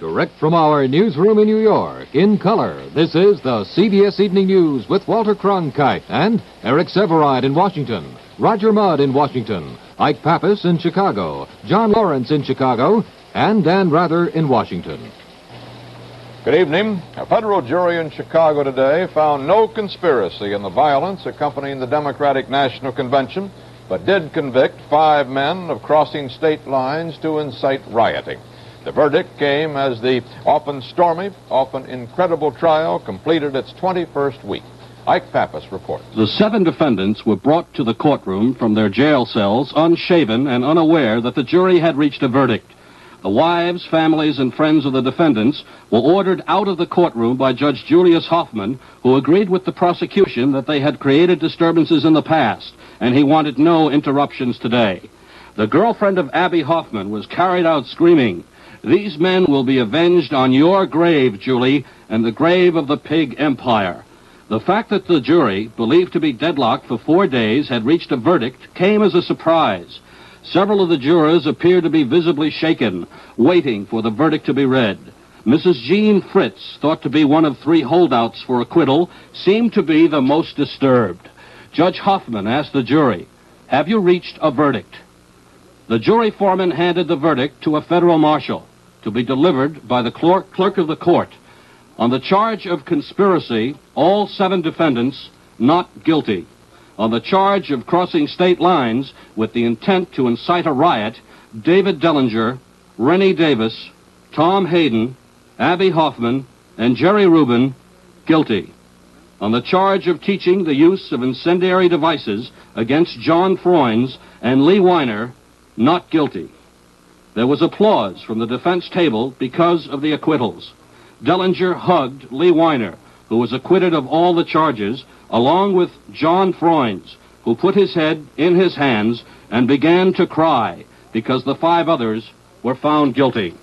Direct from our newsroom in New York, in color, this is the CBS Evening News with Walter Cronkite and Eric Severide in Washington, Roger Mudd in Washington, Ike Pappas in Chicago, John Lawrence in Chicago, and Dan Rather in Washington. Good evening. A federal jury in Chicago today found no conspiracy in the violence accompanying the Democratic National Convention, but did convict 5 men of crossing state lines to incite rioting. The verdict came as the often stormy, often incredible trial completed its 21st week. Ike Pappas reports. The 7 defendants were brought to the courtroom from their jail cells unshaven and unaware that the jury had reached a verdict. The wives, families, and friends of the defendants were ordered out of the courtroom by Judge Julius Hoffman, who agreed with the prosecution that they had created disturbances in the past, and he wanted no interruptions today. The girlfriend of Abby Hoffman was carried out screaming, "These men will be avenged on your grave, Julie, and the grave of the pig empire." The fact that the jury, believed to be deadlocked for 4 days, had reached a verdict came as a surprise. Several of the jurors appeared to be visibly shaken, waiting for the verdict to be read. Mrs. Jean Fritz, thought to be one of 3 holdouts for acquittal, seemed to be the most disturbed. Judge Hoffman asked the jury, "Have you reached a verdict?" The jury foreman handed the verdict to a federal marshal, to be delivered by the clerk of the court. On the charge of conspiracy, all 7 defendants not guilty. On the charge of crossing state lines with the intent to incite a riot, David Dellinger, Rennie Davis, Tom Hayden, Abby Hoffman, and Jerry Rubin guilty. On the charge of teaching the use of incendiary devices against John Froines and Lee Weiner, not guilty. There was applause from the defense table because of the acquittals. Dellinger hugged Lee Weiner, who was acquitted of all the charges, along with John Froines, who put his head in his hands and began to cry because the 5 others were found guilty.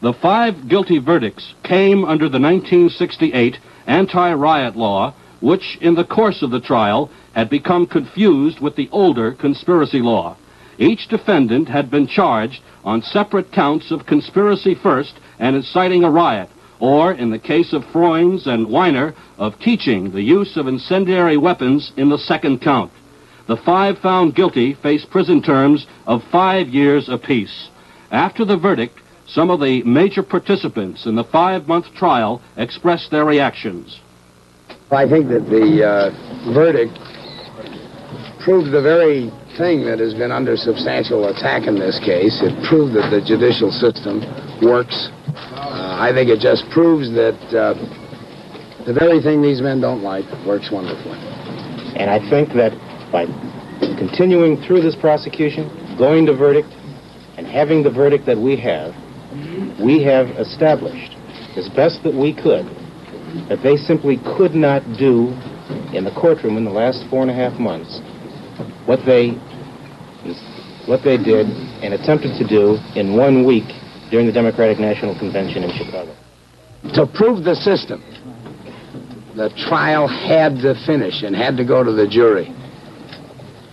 The 5 guilty verdicts came under the 1968 anti-riot law, which in the course of the trial had become confused with the older conspiracy law. Each defendant had been charged on separate counts of conspiracy first and inciting a riot, or, in the case of Froines and Weiner, of teaching the use of incendiary weapons in the second count. The 5 found guilty faced prison terms of 5 years apiece. After the verdict, some of the major participants in the 5-month trial expressed their reactions. I think that the verdict proved the very thing that has been under substantial attack in this case. It proved that the judicial system works. I think it just proves that the very thing these men don't like works wonderfully. And I think that by continuing through this prosecution, going to verdict, and having the verdict that we have established, as best that we could, that they simply could not do in the courtroom in the last 4.5 months what they did and attempted to do in 1 week during the Democratic National Convention in Chicago. To prove the system, the trial had to finish and had to go to the jury.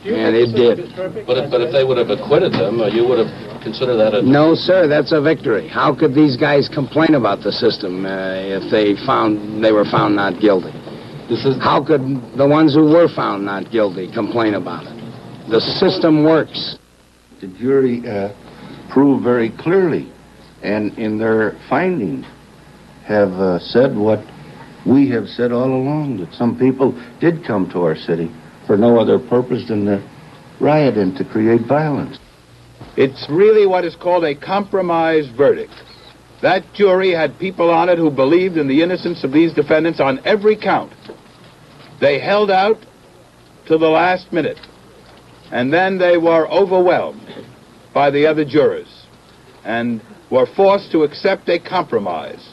And it did. But if they would have acquitted them, you would have considered that a... No, sir, that's a victory. How could these guys complain about the system if they were found not guilty? How could the ones who were found not guilty complain about it? The system works. The jury proved very clearly, and in their findings have said what we have said all along, that some people did come to our city for no other purpose than to riot and to create violence. It's really what is called a compromise verdict. That jury had people on it who believed in the innocence of these defendants on every count. They held out to the last minute, and then they were overwhelmed by the other jurors and were forced to accept a compromise.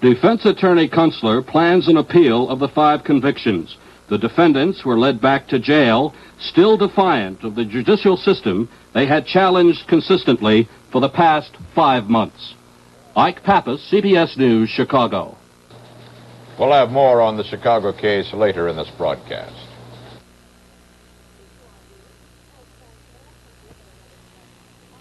Defense Attorney Kunstler plans an appeal of the 5 convictions. The defendants were led back to jail, still defiant of the judicial system they had challenged consistently for the past 5 months. Ike Pappas, CBS News, Chicago. We'll have more on the Chicago case later in this broadcast.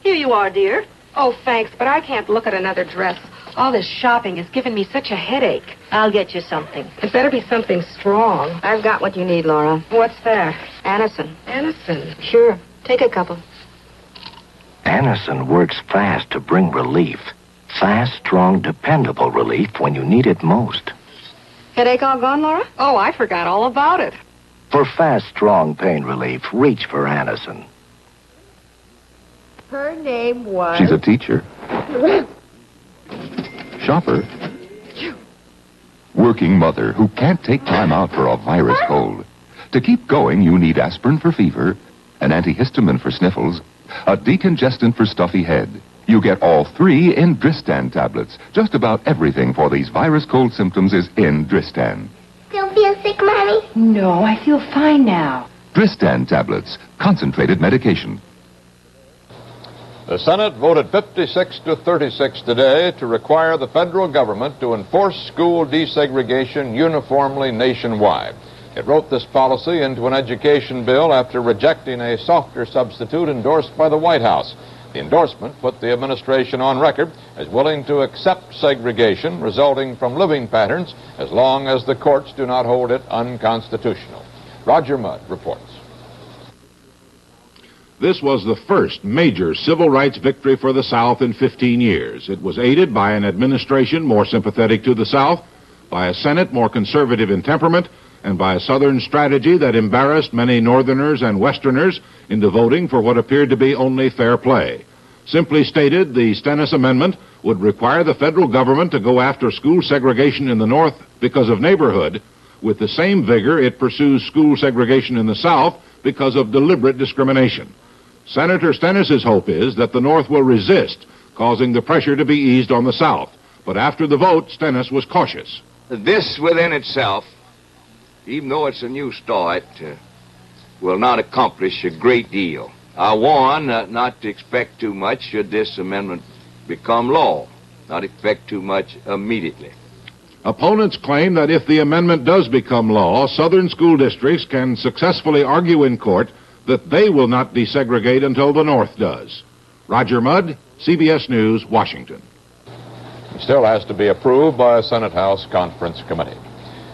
Here you are, dear. Oh, thanks, but I can't look at another dress. All this shopping has given me such a headache. I'll get you something. It better be something strong. I've got what you need, Laura. What's there? Anacin. Anacin. Sure. Take a couple. Anacin works fast to bring relief. Fast, strong, dependable relief when you need it most. Headache all gone, Laura? Oh, I forgot all about it. For fast, strong pain relief, reach for Anacin. Her name was... She's a teacher. Shopper. Working mother who can't take time out for a virus cold. To keep going, you need aspirin for fever, an antihistamine for sniffles, a decongestant for stuffy head. You get all three in Dristan tablets. Just about everything for these virus cold symptoms is in Dristan. Still feel sick, Mommy? No, I feel fine now. Dristan tablets, concentrated medication. The Senate voted 56 to 36 today to require the federal government to enforce school desegregation uniformly nationwide. It wrote this policy into an education bill after rejecting a softer substitute endorsed by the White House. The endorsement put the administration on record as willing to accept segregation resulting from living patterns as long as the courts do not hold it unconstitutional. Roger Mudd reports. This was the first major civil rights victory for the South in 15 years. It was aided by an administration more sympathetic to the South, by a Senate more conservative in temperament, and by a Southern strategy that embarrassed many Northerners and Westerners into voting for what appeared to be only fair play. Simply stated, the Stennis Amendment would require the federal government to go after school segregation in the North because of neighborhood, with the same vigor it pursues school segregation in the South because of deliberate discrimination. Senator Stennis's hope is that the North will resist, causing the pressure to be eased on the South. But after the vote, Stennis was cautious. This within itself, even though it's a new start, will not accomplish a great deal. I warn not to expect too much should this amendment become law. Not expect too much immediately. Opponents claim that if the amendment does become law, Southern school districts can successfully argue in court that they will not desegregate until the North does. Roger Mudd, CBS News, Washington. It still has to be approved by a Senate House Conference Committee.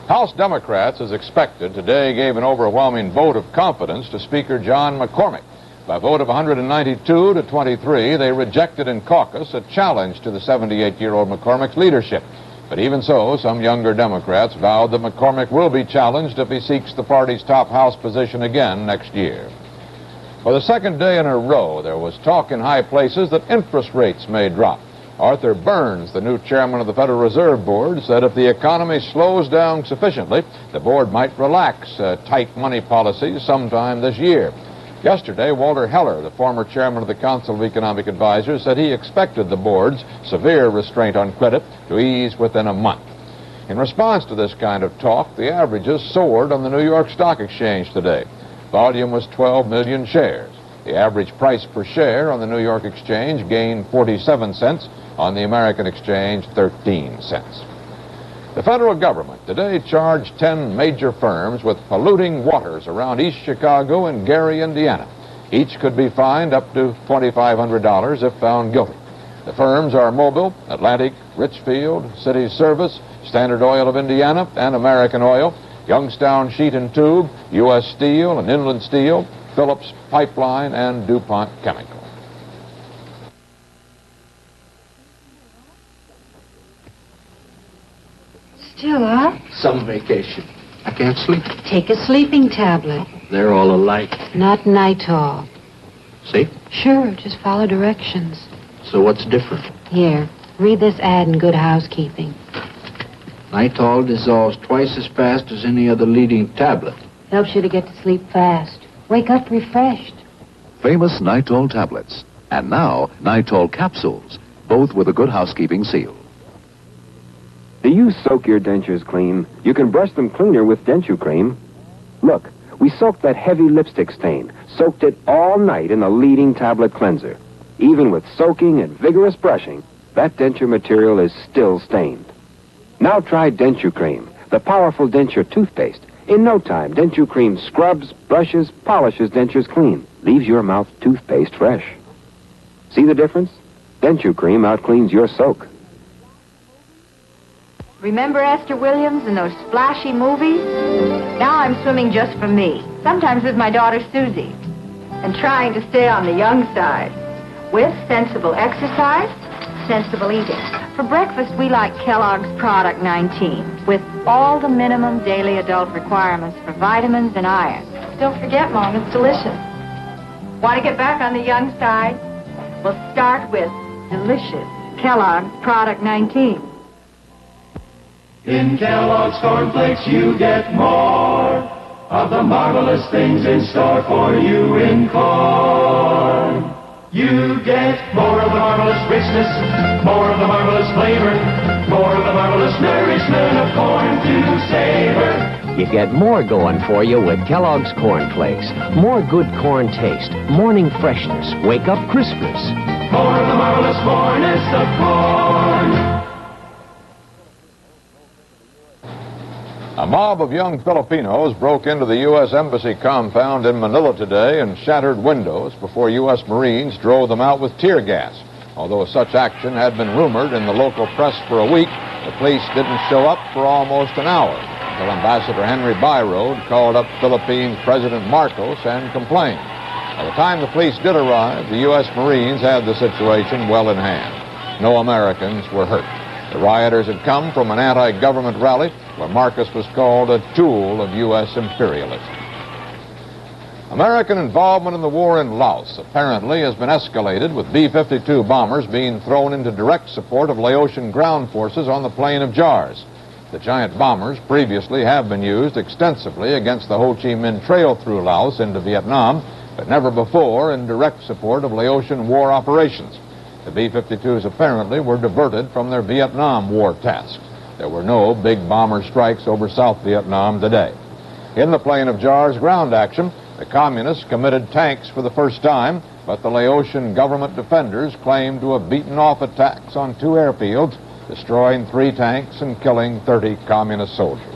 House Democrats, as expected, today gave an overwhelming vote of confidence to Speaker John McCormick. By a vote of 192 to 23, they rejected in caucus a challenge to the 78-year-old McCormick's leadership. But even so, some younger Democrats vowed that McCormick will be challenged if he seeks the party's top House position again next year. For the second day in a row, there was talk in high places that interest rates may drop. Arthur Burns, the new chairman of the Federal Reserve Board, said if the economy slows down sufficiently, the board might relax tight money policies sometime this year. Yesterday, Walter Heller, the former chairman of the Council of Economic Advisors, said he expected the board's severe restraint on credit to ease within a month. In response to this kind of talk, the averages soared on the New York Stock Exchange today. Volume was 12 million shares. The average price per share on the New York Exchange gained 47 cents, on the American Exchange 13 cents. The federal government today charged 10 major firms with polluting waters around East Chicago and Gary, Indiana. Each could be fined up to $2,500 if found guilty. The firms are Mobil, Atlantic, Richfield, City Service, Standard Oil of Indiana, and American Oil, Youngstown Sheet and Tube, U.S. Steel and Inland Steel, Phillips Pipeline, and DuPont Chemical. Still up? Some vacation. I can't sleep. Take a sleeping tablet. They're all alike. Not Nitol. See? Sure, just follow directions. So what's different? Here, read this ad in Good Housekeeping. Nitol dissolves twice as fast as any other leading tablet. Helps you to get to sleep fast. Wake up refreshed. Famous Nitol tablets. And now, Nitol capsules, both with a Good Housekeeping seal. Do you soak your dentures clean? You can brush them cleaner with Denture Cream. Look, we soaked that heavy lipstick stain, soaked it all night in the leading tablet cleanser. Even with soaking and vigorous brushing, that denture material is still stained. Now try Denture Cream, the powerful denture toothpaste. In no time, Denture Cream scrubs, brushes, polishes dentures clean, leaves your mouth toothpaste fresh. See the difference? Denture Cream outcleans your soak. Remember Esther Williams and those splashy movies? Now I'm swimming just for me, sometimes with my daughter Susie, and trying to stay on the young side, with sensible exercise, sensible eating. For breakfast, we like Kellogg's Product 19, with all the minimum daily adult requirements for vitamins and iron. Don't forget, Mom, it's delicious. Want to get back on the young side? We'll start with delicious Kellogg's Product 19. In Kellogg's Corn Flakes, you get more of the marvelous things in store for you in corn. You get more of the marvelous richness, more of the marvelous flavor, more of the marvelous nourishment of corn to savor. You get more going for you with Kellogg's Corn Flakes. More good corn taste, morning freshness, wake up crispness. More of the marvelous morness of corn. A mob of young Filipinos broke into the U.S. Embassy compound in Manila today and shattered windows before U.S. Marines drove them out with tear gas. Although such action had been rumored in the local press for a week, the police didn't show up for almost an hour until Ambassador Henry Byrode called up Philippines President Marcos and complained. By the time the police did arrive, the U.S. Marines had the situation well in hand. No Americans were hurt. The rioters had come from an anti-government rally where Marcos was called a tool of U.S. imperialism. American involvement in the war in Laos apparently has been escalated, with B-52 bombers being thrown into direct support of Laotian ground forces on the plain of Jars. The giant bombers previously have been used extensively against the Ho Chi Minh Trail through Laos into Vietnam, but never before in direct support of Laotian war operations. The B-52s apparently were diverted from their Vietnam war tasks. There were no big bomber strikes over South Vietnam today. In the plain of Jars ground action, the communists committed tanks for the first time, but the Laotian government defenders claimed to have beaten off attacks on 2 airfields, destroying 3 tanks and killing 30 communist soldiers.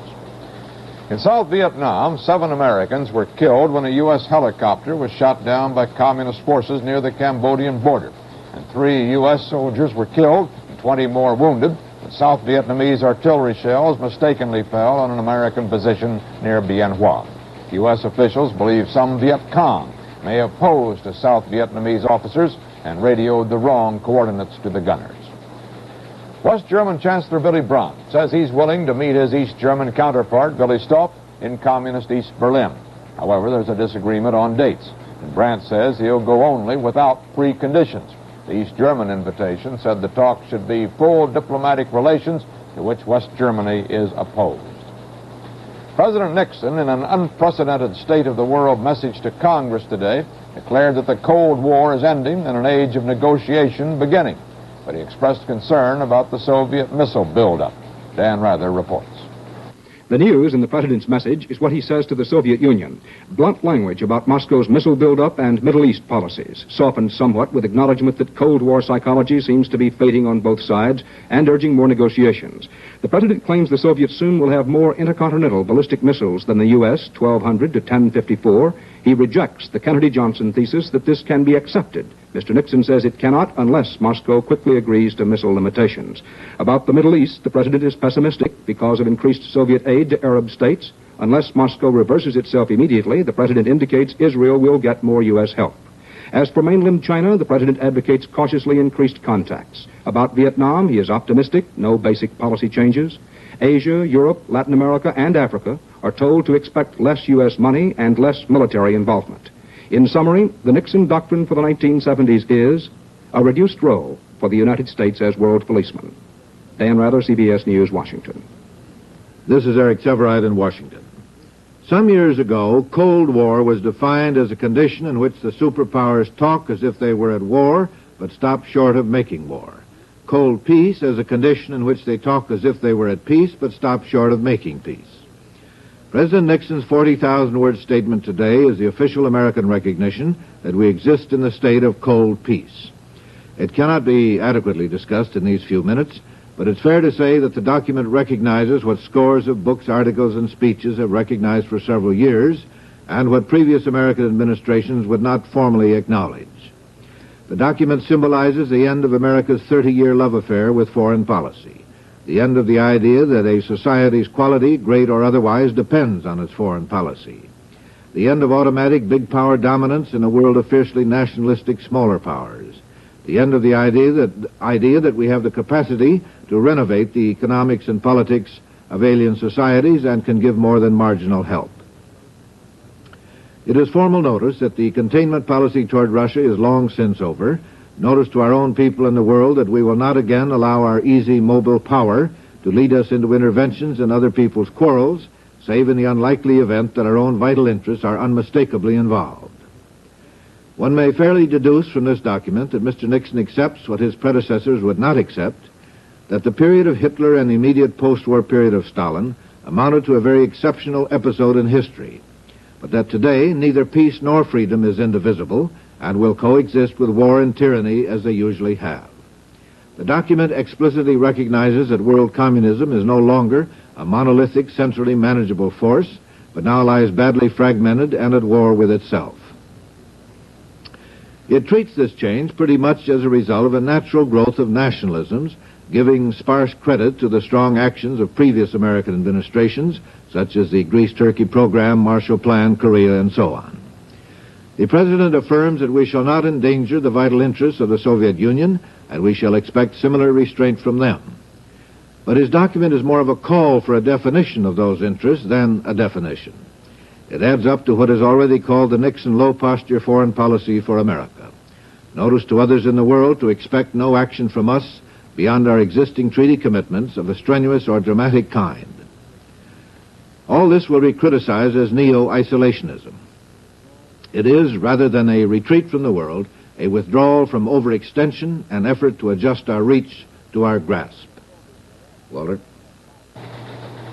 In South Vietnam, 7 Americans were killed when a U.S. helicopter was shot down by communist forces near the Cambodian border, and 3 U.S. soldiers were killed and 20 more wounded when South Vietnamese artillery shells mistakenly fell on an American position near Bien Hoa. U.S. officials believe some Viet Cong may have posed as South Vietnamese officers and radioed the wrong coordinates to the gunners. West German Chancellor Willy Brandt says he's willing to meet his East German counterpart, Willy Stoph, in communist East Berlin. However, there's a disagreement on dates, and Brandt says he'll go only without preconditions. The East German invitation said the talks should be full diplomatic relations, to which West Germany is opposed. President Nixon, in an unprecedented State of the World message to Congress today, declared that the Cold War is ending and an age of negotiation beginning. But he expressed concern about the Soviet missile buildup. Dan Rather reports. The news in the president's message is what he says to the Soviet Union. Blunt language about Moscow's missile buildup and Middle East policies, softened somewhat with acknowledgement that Cold War psychology seems to be fading on both sides and urging more negotiations. The president claims the Soviets soon will have more intercontinental ballistic missiles than the U.S., 1,200 to 1054. He rejects the Kennedy-Johnson thesis that this can be accepted. Mr. Nixon says it cannot unless Moscow quickly agrees to missile limitations. About the Middle East, the president is pessimistic because of increased Soviet aid to Arab states. Unless Moscow reverses itself immediately, the president indicates Israel will get more U.S. help. As for mainland China, the president advocates cautiously increased contacts. About Vietnam, he is optimistic, no basic policy changes. Asia, Europe, Latin America, and Africa are told to expect less U.S. money and less military involvement. In summary, the Nixon doctrine for the 1970s is a reduced role for the United States as world policeman. Dan Rather, CBS News, Washington. This is Eric Severide in Washington. Some years ago, Cold War was defined as a condition in which the superpowers talk as if they were at war, but stop short of making war. Cold Peace as a condition in which they talk as if they were at peace, but stop short of making peace. President Nixon's 40,000-word statement today is the official American recognition that we exist in the state of cold peace. It cannot be adequately discussed in these few minutes, but it's fair to say that the document recognizes what scores of books, articles, and speeches have recognized for several years, and what previous American administrations would not formally acknowledge. The document symbolizes the end of America's 30-year love affair with foreign policy. The end of the idea that a society's quality, great or otherwise, depends on its foreign policy. The end of automatic big power dominance in a world of fiercely nationalistic smaller powers. The end of the idea that we have the capacity to renovate the economics and politics of alien societies and can give more than marginal help. It is formal notice that the containment policy toward Russia is long since over. Notice to our own people in the world that we will not again allow our easy, mobile power to lead us into interventions in other people's quarrels, save in the unlikely event that our own vital interests are unmistakably involved. One may fairly deduce from this document that Mr. Nixon accepts what his predecessors would not accept, that the period of Hitler and the immediate post-war period of Stalin amounted to a very exceptional episode in history, but that today neither peace nor freedom is indivisible and will coexist with war and tyranny as they usually have. The document explicitly recognizes that world communism is no longer a monolithic, centrally manageable force, but now lies badly fragmented and at war with itself. It treats this change pretty much as a result of a natural growth of nationalisms, giving sparse credit to the strong actions of previous American administrations, such as the Greece-Turkey program, Marshall Plan, Korea, and so on. The President affirms that we shall not endanger the vital interests of the Soviet Union, and we shall expect similar restraint from them. But his document is more of a call for a definition of those interests than a definition. It adds up to what is already called the Nixon low-posture foreign policy for America. Notice to others in the world to expect no action from us beyond our existing treaty commitments of a strenuous or dramatic kind. All this will be criticized as neo-isolationism. It is, rather than a retreat from the world, a withdrawal from overextension and effort to adjust our reach to our grasp. Walter?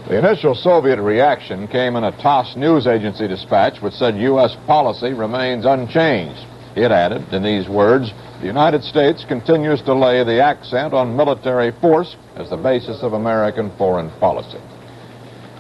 The initial Soviet reaction came in a TASS news agency dispatch which said U.S. policy remains unchanged. It added, in these words, the United States continues to lay the accent on military force as the basis of American foreign policy.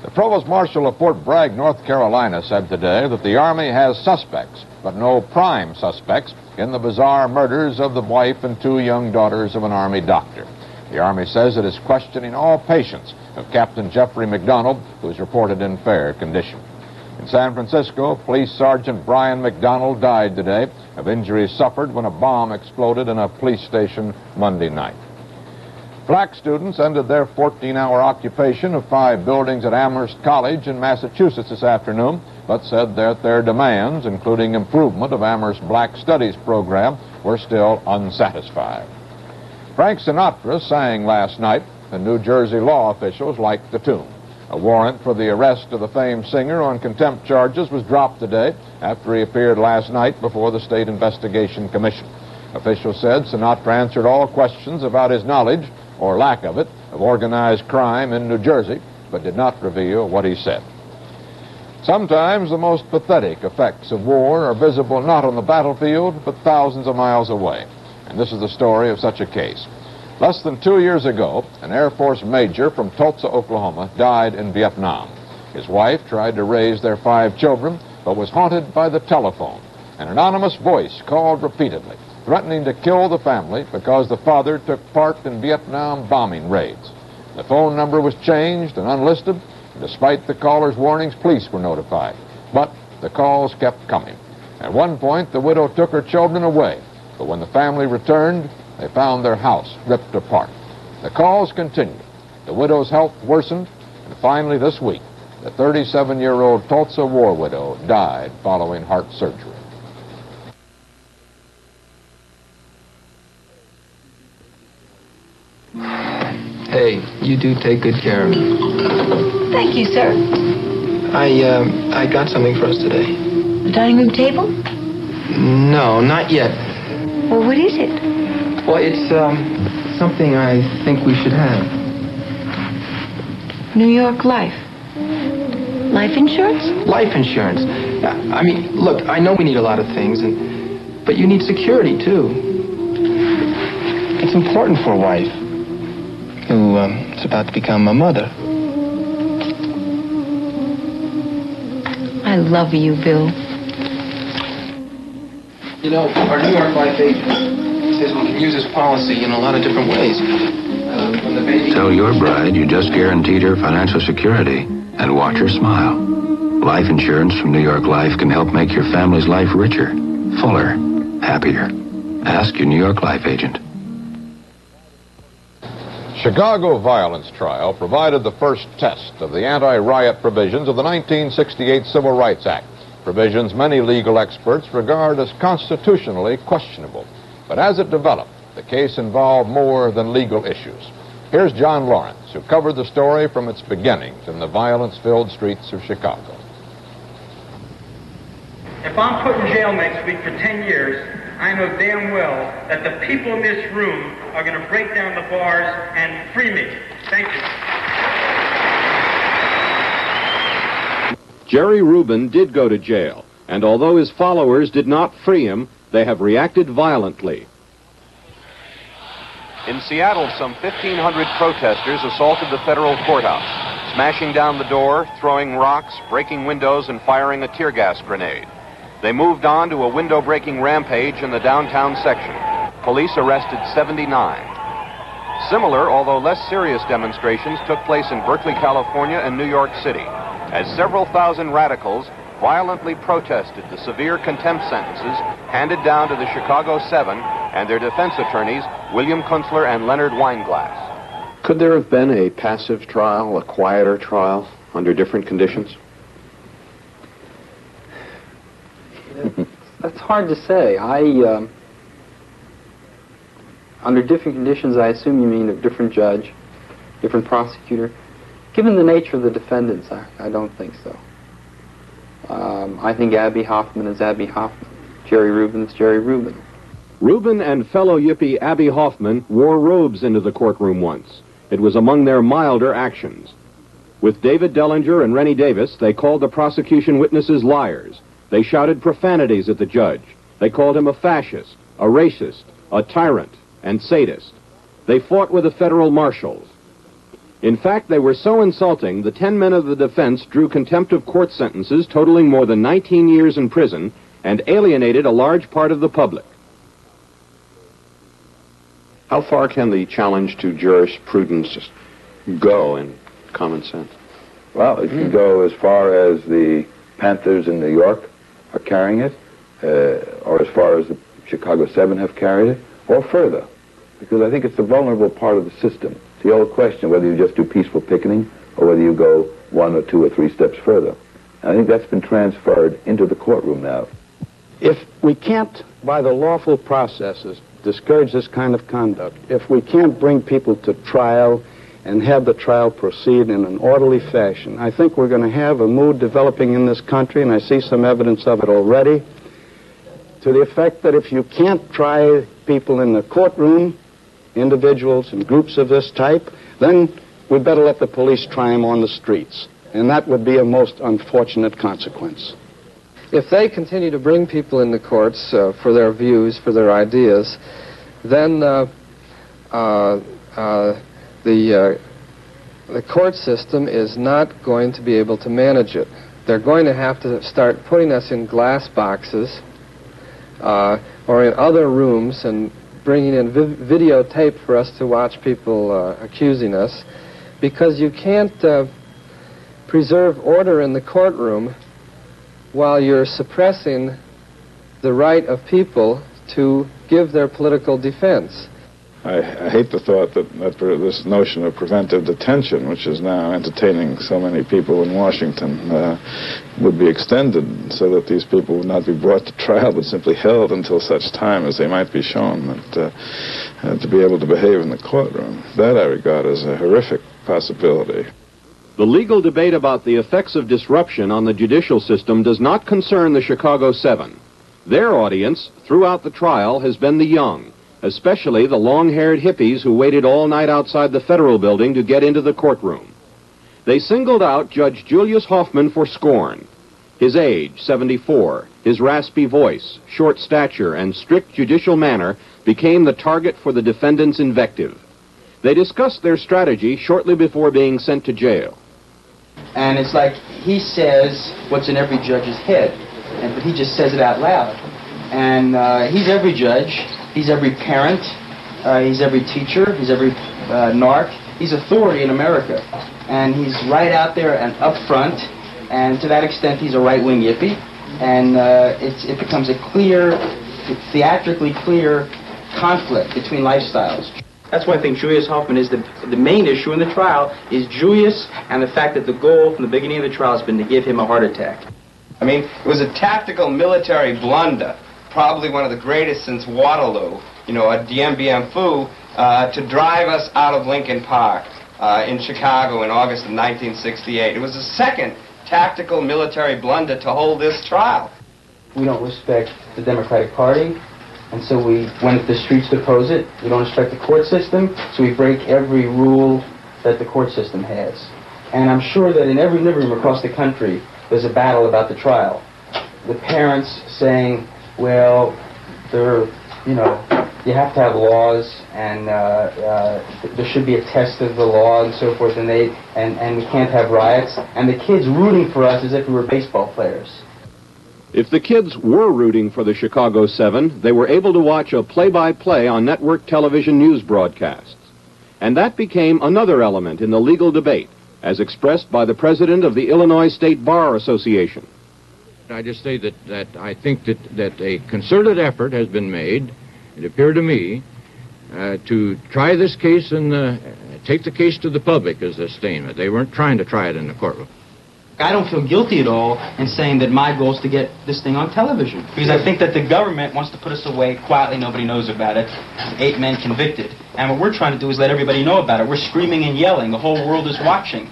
The Provost Marshal of Fort Bragg, North Carolina, said today that the Army has suspects, but no prime suspects, in the bizarre murders of the wife and 2 young daughters of an Army doctor. The Army says it is questioning all patients of Captain Jeffrey McDonald, who is reported in fair condition. In San Francisco, Police Sergeant Brian McDonald died today of injuries suffered when a bomb exploded in a police station Monday night. Black students ended their 14-hour occupation of 5 buildings at Amherst College in Massachusetts this afternoon, but said that their demands, including improvement of Amherst Black Studies program, were still unsatisfied. Frank Sinatra sang last night, and New Jersey law officials liked the tune. A warrant for the arrest of the famed singer on contempt charges was dropped today after he appeared last night before the State Investigation Commission. Officials said Sinatra answered all questions about his knowledge, or lack of it, of organized crime in New Jersey, but did not reveal what he said. Sometimes the most pathetic effects of war are visible not on the battlefield, but thousands of miles away. And this is the story of such a case. Less than 2 years ago, an Air Force major from Tulsa, Oklahoma, died in Vietnam. His wife tried to raise their 5 children, but was haunted by the telephone. An anonymous voice called repeatedly, threatening to kill the family because the father took part in Vietnam bombing raids. The phone number was changed and unlisted, and despite the caller's warnings, police were notified. But the calls kept coming. At one point, the widow took her children away, but when the family returned, they found their house ripped apart. The calls continued. The widow's health worsened, and finally this week, the 37-year-old Tulsa war widow died following heart surgery. Hey, you do take good care of me. Thank you, sir. I got something for us today. The dining room table? No, not yet. Well, what is it? Well, it's something I think we should have. New York Life. Life insurance? Life insurance. I mean, look, I know we need a lot of things, but you need security, too. It's important for a wife who is about to become a mother. I love you, Bill. You know, our New York Life agent says we can use this policy in a lot of different ways. When the baby... So tell your bride you just guaranteed her financial security and watch her smile. Life insurance from New York Life can help make your family's life richer, fuller, happier. Ask your New York Life agent. Chicago violence trial provided the first test of the anti-riot provisions of the 1968 Civil Rights Act, provisions many legal experts regard as constitutionally questionable. But as it developed, the case involved more than legal issues. Here's John Lawrence, who covered the story from its beginnings in the violence-filled streets of Chicago. If I'm put in jail next week for 10 years, I know damn well that the people in this room are going to break down the bars and free me. Thank you. Jerry Rubin did go to jail, and although his followers did not free him, they have reacted violently. In Seattle, some 1,500 protesters assaulted the federal courthouse, smashing down the door, throwing rocks, breaking windows, and firing a tear gas grenade. They moved on to a window-breaking rampage in the downtown section. Police arrested 79. Similar, although less serious demonstrations took place in Berkeley, California and New York City, as several thousand radicals violently protested the severe contempt sentences handed down to the Chicago Seven and their defense attorneys, William Kunstler and Leonard Weinglass. Could there have been a passive trial, a quieter trial, under different conditions? That's hard to say. Under different conditions, I assume you mean a different judge, different prosecutor. Given the nature of the defendants, I don't think so. I think Abby Hoffman is Abby Hoffman. Jerry Rubin's Jerry Rubin. Rubin and fellow Yippie Abby Hoffman wore robes into the courtroom once. It was among their milder actions. With David Dellinger and Rennie Davis, they called the prosecution witnesses liars. They shouted profanities at the judge. They called him a fascist, a racist, a tyrant, and sadist. They fought with the federal marshals. In fact, they were so insulting, the 10 men of the defense drew contempt of court sentences totaling more than 19 years in prison and alienated a large part of the public. How far can the challenge to jurisprudence go in common sense? Well, it can go as far as the Panthers in New York are carrying it, or as far as the Chicago Seven have carried it, or further. Because I think it's the vulnerable part of the system. It's the old question whether you just do peaceful picketing or whether you go 1 or 2 or 3 steps further. And I think that's been transferred into the courtroom now. If we can't, by the lawful processes, discourage this kind of conduct, if we can't bring people to trial and have the trial proceed in an orderly fashion, I think we're going to have a mood developing in this country, and I see some evidence of it already, to the effect that if you can't try people in the courtroom, individuals and groups of this type, then we'd better let the police try them on the streets. And that would be a most unfortunate consequence. If they continue to bring people in the courts for their views, for their ideas, then the court system is not going to be able to manage it. They're going to have to start putting us in glass boxes or in other rooms and bringing in videotape for us to watch people accusing us, because you can't preserve order in the courtroom while you're suppressing the right of people to give their political defense. I hate the thought that this notion of preventive detention, which is now entertaining so many people in Washington, would be extended so that these people would not be brought to trial but simply held until such time as they might be shown that to be able to behave in the courtroom. That I regard as a horrific possibility. The legal debate about the effects of disruption on the judicial system does not concern the Chicago Seven. Their audience throughout the trial has been the young, especially the long-haired hippies who waited all night outside the federal building to get into the courtroom. They singled out Judge Julius Hoffman for scorn. His age, 74, his raspy voice, short stature, and strict judicial manner became the target for the defendant's invective. They discussed their strategy shortly before being sent to jail. And it's like he says what's in every judge's head, but he just says it out loud. And he's every judge, he's every parent, he's every teacher, he's every narc. He's authority in America. And he's right out there and up front. And to that extent, he's a right-wing yippie. And it becomes a clear, theatrically clear conflict between lifestyles. That's why I think Julius Hoffman is the main issue in the trial, is Julius and the fact that the goal from the beginning of the trial has been to give him a heart attack. I mean, it was a tactical military blunder, probably one of the greatest since Waterloo, you know, a Dien Bien Phu, to drive us out of Lincoln Park in Chicago in August of 1968. It was the second tactical military blunder to hold this trial. We don't respect the Democratic Party. And so we went to the streets to oppose it. We don't respect the court system, so we break every rule that the court system has. And I'm sure that in every living room across the country, there's a battle about the trial. The parents saying, well, you have to have laws, and there should be a test of the law and so forth, and we can't have riots. And the kids rooting for us as if we were baseball players. If the kids were rooting for the Chicago 7, they were able to watch a play-by-play on network television news broadcasts. And that became another element in the legal debate, as expressed by the president of the Illinois State Bar Association. I just say that I think that a concerted effort has been made, it appeared to me, to try this case and take the case to the public as a statement. They weren't trying to try it in the courtroom. I don't feel guilty at all in saying that my goal is to get this thing on television. Because I think that the government wants to put us away quietly, nobody knows about it. 8 men convicted. And what we're trying to do is let everybody know about it. We're screaming and yelling. The whole world is watching.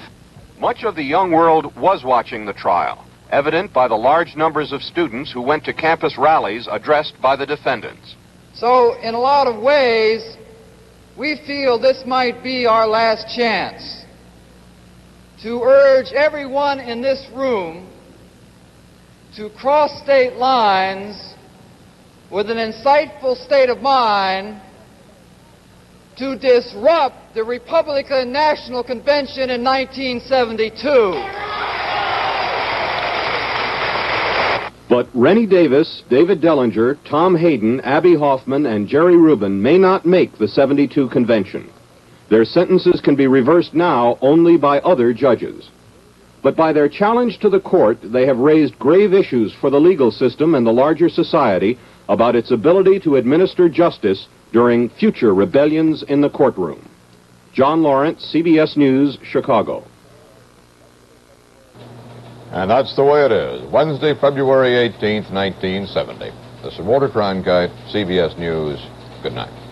Much of the young world was watching the trial, evident by the large numbers of students who went to campus rallies addressed by the defendants. So, in a lot of ways, we feel this might be our last chance to urge everyone in this room to cross state lines with an insightful state of mind to disrupt the Republican National Convention in 1972. But Rennie Davis, David Dellinger, Tom Hayden, Abby Hoffman, and Jerry Rubin may not make the 72 convention. Their sentences can be reversed now only by other judges. But by their challenge to the court, they have raised grave issues for the legal system and the larger society about its ability to administer justice during future rebellions in the courtroom. John Lawrence, CBS News, Chicago. And that's the way it is. Wednesday, February 18th, 1970. This is Walter Cronkite, CBS News. Good night.